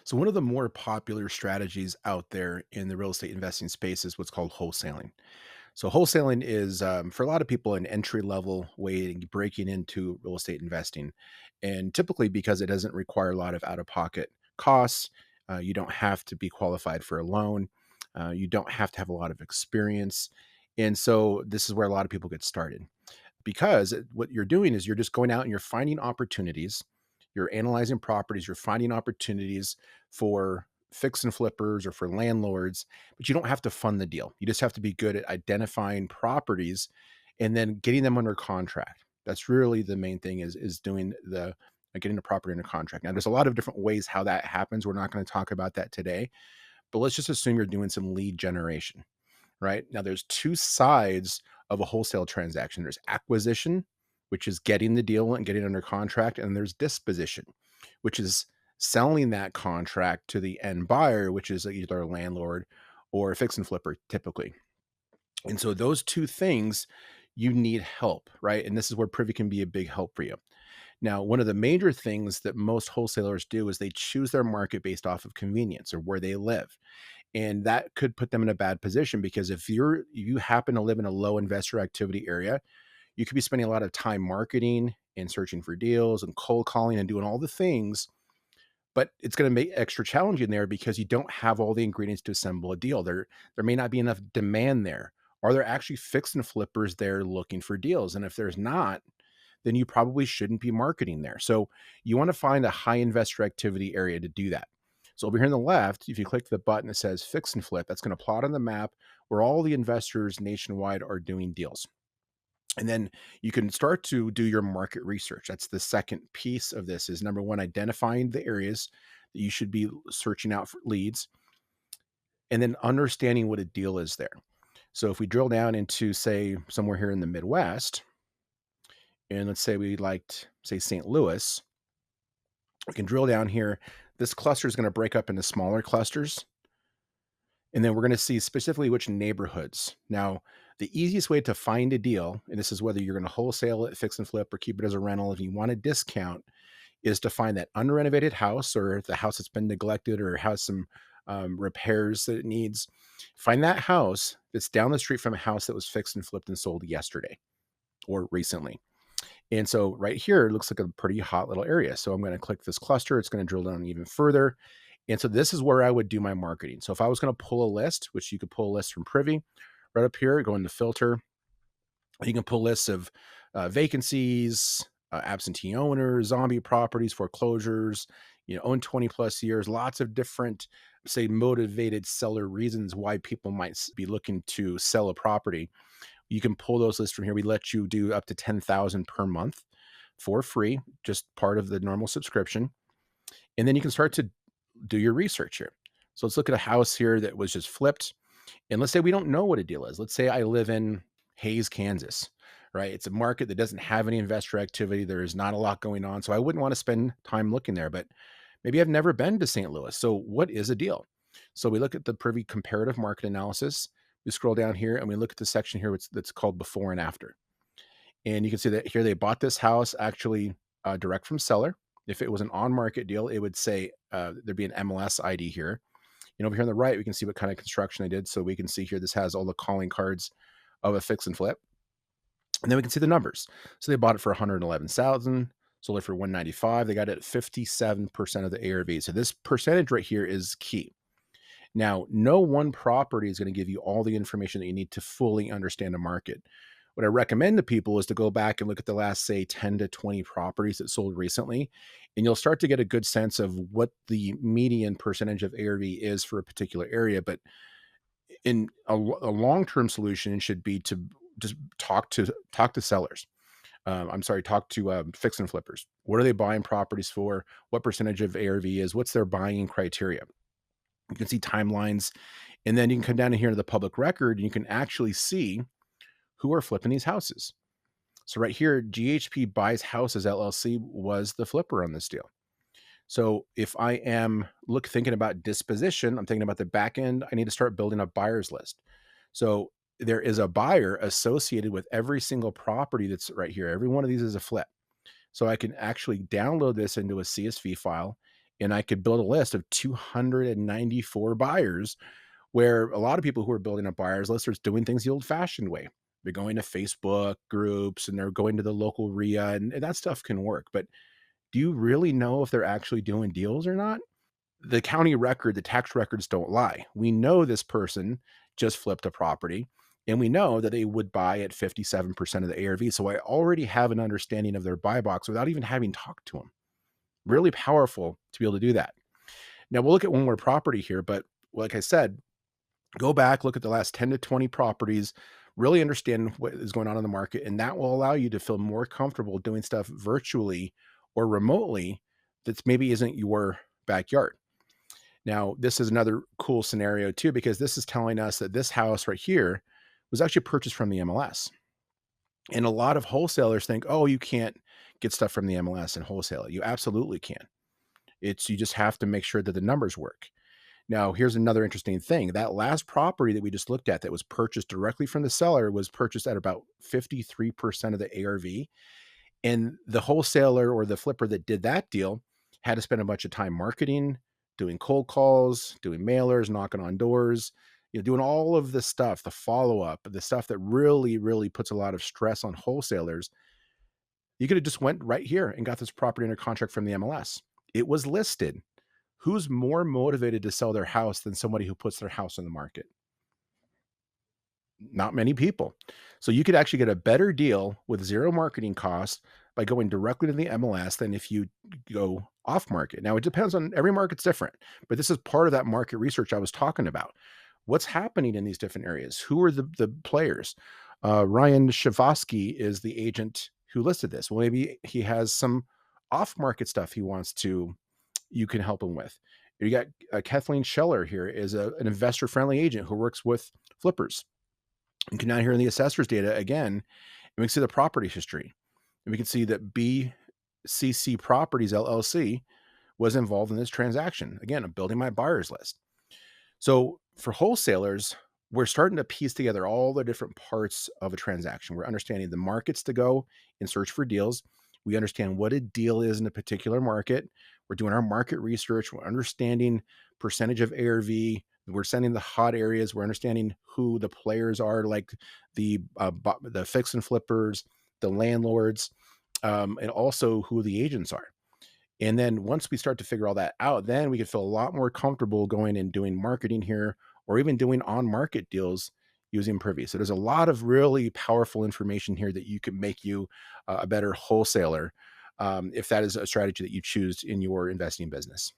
So one of the more popular strategies out there in the real estate investing space is what's called wholesaling. So wholesaling is for a lot of people an entry level way to breaking into real estate investing, and typically because it doesn't require a lot of out of pocket costs. You don't have to be qualified for a loan. You don't have to have a lot of experience, and so this is where a lot of people get started because what you're doing is you're just going out and you're finding opportunities. You're analyzing properties, you're finding opportunities for fix and flippers or for landlords, but you don't have to fund the deal. You just have to be good at identifying properties and then getting them under contract. That's really the main thing is doing the getting the property under contract. Now there's a lot of different ways how that happens. We're not going to talk about that today, but let's just assume you're doing some lead generation. Right? Now there's two sides of a wholesale transaction. There's acquisition, which is getting the deal and getting it under contract, and there's disposition, which is selling that contract to the end buyer, which is either a landlord or a fix and flipper typically. And so those two things you need help, right? And this is where Privy can be a big help for you. Now, one of the major things that most wholesalers do is they choose their market based off of convenience or where they live. And that could put them in a bad position because if you happen to live in a low investor activity area, you could be spending a lot of time marketing and searching for deals and cold calling and doing all the things, but it's going to make extra challenging there because you don't have all the ingredients to assemble a deal. There may not be enough demand there. Are there actually fix and flippers there looking for deals? And if there's not, then you probably shouldn't be marketing there. So you want to find a high investor activity area to do that. So over here on the left, if you click the button that says fix and flip, that's going to plot on the map where all the investors nationwide are doing deals. And then you can start to do your market research. That's the second piece of this is number one, identifying the areas that you should be searching out for leads and then understanding what a deal is there. So if we drill down into, say, somewhere here in the Midwest, and let's say we liked, say, St. Louis, we can drill down here. This cluster is going to break up into smaller clusters. And then we're going to see specifically which neighborhoods. Now, the easiest way to find a deal, and this is whether you're going to wholesale it, fix and flip, or keep it as a rental, if you want a discount, is to find that unrenovated house or the house that's been neglected or has some repairs that it needs. Find that house that's down the street from a house that was fixed and flipped and sold yesterday or recently. And so right here, it looks like a pretty hot little area. So I'm going to click this cluster. It's going to drill down even further. And so this is where I would do my marketing. So if I was going to pull a list, which you could pull a list from Privy, right up here, go into filter. You can pull lists of vacancies, absentee owners, zombie properties, foreclosures, own 20 plus years, lots of different, say, motivated seller reasons why people might be looking to sell a property. You can pull those lists from here. We let you do up to 10,000 per month for free, just part of the normal subscription. And then you can start to do your research here. So let's look at a house here that was just flipped. And let's say we don't know what a deal is. Let's say I live in Hayes, Kansas, right? It's a market that doesn't have any investor activity. There is not a lot going on. So I wouldn't want to spend time looking there, but maybe I've never been to St. Louis. So what is a deal? So we look at the Privy comparative market analysis. We scroll down here and we look at the section here that's called before and after. And you can see that here they bought this house actually direct from seller. If it was an on-market deal, it would say there'd be an MLS ID here. And over here on the right, we can see what kind of construction they did. So we can see here, this has all the calling cards of a fix and flip. And then we can see the numbers. So they bought it for 111,000, sold it for 195. They got it at 57% of the ARV. So this percentage right here is key. Now, no one property is going to give you all the information that you need to fully understand a market. What I recommend to people is to go back and look at the last, say, 10 to 20 properties that sold recently, and you'll start to get a good sense of what the median percentage of ARV is for a particular area. But in a long-term solution should be to just talk to sellers. I'm sorry, talk to fix and flippers. What are they buying properties for? What percentage of ARV is? What's their buying criteria? You can see timelines, and then you can come down here to the public record, and you can actually see who are flipping these houses. So right here, GHP Buys Houses LLC was the flipper on this deal. So if I am thinking about disposition, I'm thinking about the back end, I need to start building a buyer's list. So there is a buyer associated with every single property that's right here. Every one of these is a flip. So I can actually download this into a CSV file and I could build a list of 294 buyers, where a lot of people who are building a buyers list are doing things the old fashioned way. They're going to Facebook groups and they're going to the local RIA, and that stuff can work. But do you really know if they're actually doing deals or not? The county record, the tax records don't lie. We know this person just flipped a property, and we know that they would buy at 57% of the ARV. So I already have an understanding of their buy box without even having talked to them. Really powerful to be able to do that. Now we'll look at one more property here, but like I said, go back, look at the last 10 to 20 properties, really understand what is going on in the market, and that will allow you to feel more comfortable doing stuff virtually or remotely that maybe isn't your backyard. Now, this is another cool scenario too, because this is telling us that this house right here was actually purchased from the MLS. And a lot of wholesalers think, oh, you can't get stuff from the MLS and wholesale it. You absolutely can. You just have to make sure that the numbers work. Now, here's another interesting thing. That last property that we just looked at that was purchased directly from the seller was purchased at about 53% of the ARV. And the wholesaler or the flipper that did that deal had to spend a bunch of time marketing, doing cold calls, doing mailers, knocking on doors, doing all of the stuff, the follow-up, the stuff that really, really puts a lot of stress on wholesalers. You could have just went right here and got this property under contract from the MLS. It was listed. Who's more motivated to sell their house than somebody who puts their house on the market? Not many people. So you could actually get a better deal with zero marketing costs by going directly to the MLS than if you go off market. Now, it depends on every market's different, but this is part of that market research I was talking about. What's happening in these different areas? Who are the players? Ryan Shavosky is the agent who listed this. Well, maybe he has some off market stuff you can help him with. You got Kathleen Scheller here is an investor friendly agent who works with flippers. You can now hear in the assessor's data again, and we can see the property history. And we can see that BCC Properties LLC was involved in this transaction. Again, I'm building my buyers list. So for wholesalers, we're starting to piece together all the different parts of a transaction. We're understanding the markets to go and search for deals. We understand what a deal is in a particular market. We're doing our market research. We're understanding percentage of ARV. We're sending the hot areas. We're understanding who the players are, like the fix and flippers, the landlords, and also who the agents are. And then once we start to figure all that out, then we can feel a lot more comfortable going and doing marketing here, or even doing on-market deals using Privy. So there's a lot of really powerful information here that you can make you a better wholesaler, if that is a strategy that you choose in your investing business.